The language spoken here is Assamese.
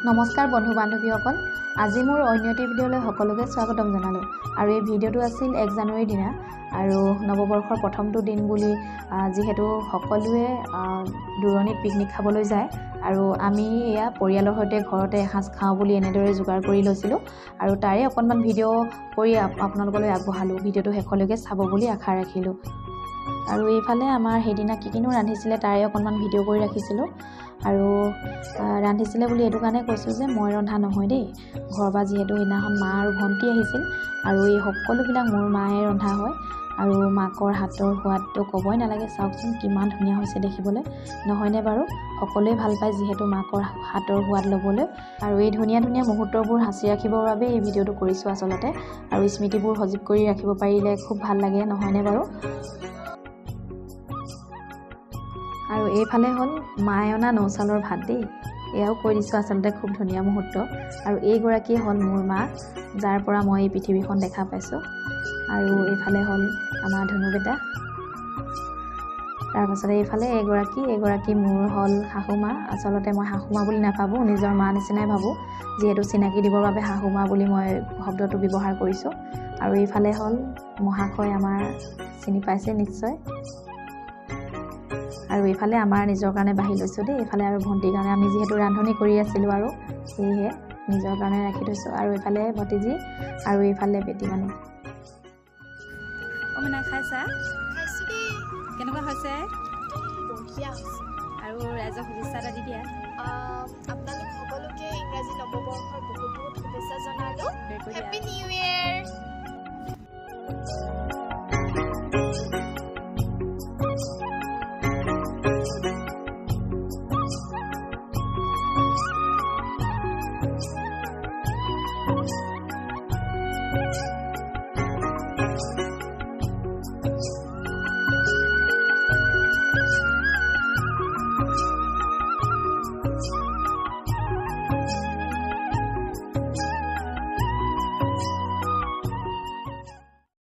নমস্কাৰ বন্ধু বান্ধৱীসকল, আজি মোৰ অন্য এটি ভিডিঅ'লৈ সকলোকে স্বাগতম জনালোঁ। আৰু এই ভিডিঅ'টো আছিল 1 জানুৱাৰীৰ দিনা আৰু নৱবৰ্ষৰ প্ৰথমটো দিন বুলি যিহেতু সকলোৱে দূৰণিত পিকনিক খাবলৈ যায় আৰু আমি এয়া পৰিয়ালৰ সৈতে ঘৰতে এসাঁজ খাওঁ বুলি এনেদৰে যোগাৰ কৰি লৈছিলোঁ আৰু তাৰে অকণমান ভিডিঅ' কৰি আপোনালোকলৈ আগবঢ়ালোঁ। ভিডিঅ'টো শেষলৈকে চাব বুলি আশা ৰাখিলোঁ। আৰু এইফালে আমাৰ সেইদিনা কিনো ৰান্ধিছিলে তাৰে অকণমান ভিডিঅ' কৰি ৰাখিছিলোঁ। আৰু ৰান্ধিছিলে বুলি এইটো কাৰণে কৈছোঁ যে মই ৰন্ধা নহয় দেই, ঘৰৰ পৰা যিহেতু সেইদিনাখন মা আৰু ভণ্টি আহিছিল আৰু এই সকলোবিলাক মোৰ মায়ে ৰন্ধা হয়। আৰু মাকৰ হাতৰ সোৱাদটো ক'বই নালাগে, চাওকচোন কিমান ধুনীয়া হৈছে দেখিবলৈ, নহয়নে বাৰু? সকলোৱে ভাল পায় যিহেতু মাকৰ হাতৰ সোৱাদ ল'বলৈ। আৰু এই ধুনীয়া ধুনীয়া মুহূৰ্তবোৰ সাঁচি ৰাখিবৰ বাবে এই ভিডিঅ'টো কৰিছোঁ আচলতে। আৰু স্মৃতিবোৰ সজীৱ কৰি ৰাখিব পাৰিলে খুব ভাল লাগে, নহয়নে বাৰু? আৰু এইফালে হ'ল মায়ে অনা নৌচাউলৰ ভাত দেই, এয়াও কৈ দিছোঁ আচলতে খুব ধুনীয়া মুহূৰ্ত। আৰু এইগৰাকীয়ে হ'ল মোৰ মা, যাৰ পৰা মই এই পৃথিৱীখন দেখা পাইছোঁ। আৰু এইফালে হ'ল আমাৰ ধনু বেটা, তাৰপাছতে এইফালে এইগৰাকী মোৰ হ'ল শাহুমা। আচলতে মই শাহুমা বুলি নাভাবোঁ, নিজৰ মা নিচিনাই ভাবোঁ, যিহেতু চিনাকি দিবৰ বাবে শাহুমা বুলি মই শব্দটো ব্যৱহাৰ কৰিছোঁ। আৰু এইফালে হ'ল মহাশয়, আমাৰ চিনি পাইছে নিশ্চয়। আৰু এইফালে আমাৰ নিজৰ কাৰণে বাঢ়ি লৈছোঁ দেই, এইফালে আৰু ভণ্টিৰ কাৰণে আমি যিহেতু ৰান্ধনি কৰি আছিলোঁ আৰু সেয়েহে নিজৰ কাৰণে ৰাখি থৈছোঁ। আৰু এইফালে ভতিজী আৰু এইফালে বেটি মানুহ। অমিনা খাইছা? খাইছোঁ দেই, কেনেকুৱা হৈছে? একদম বঢ়িয়া হৈছে। আৰু ৰাইজক শুভেচ্ছা এটা দি দিয়া। আপোনালোকে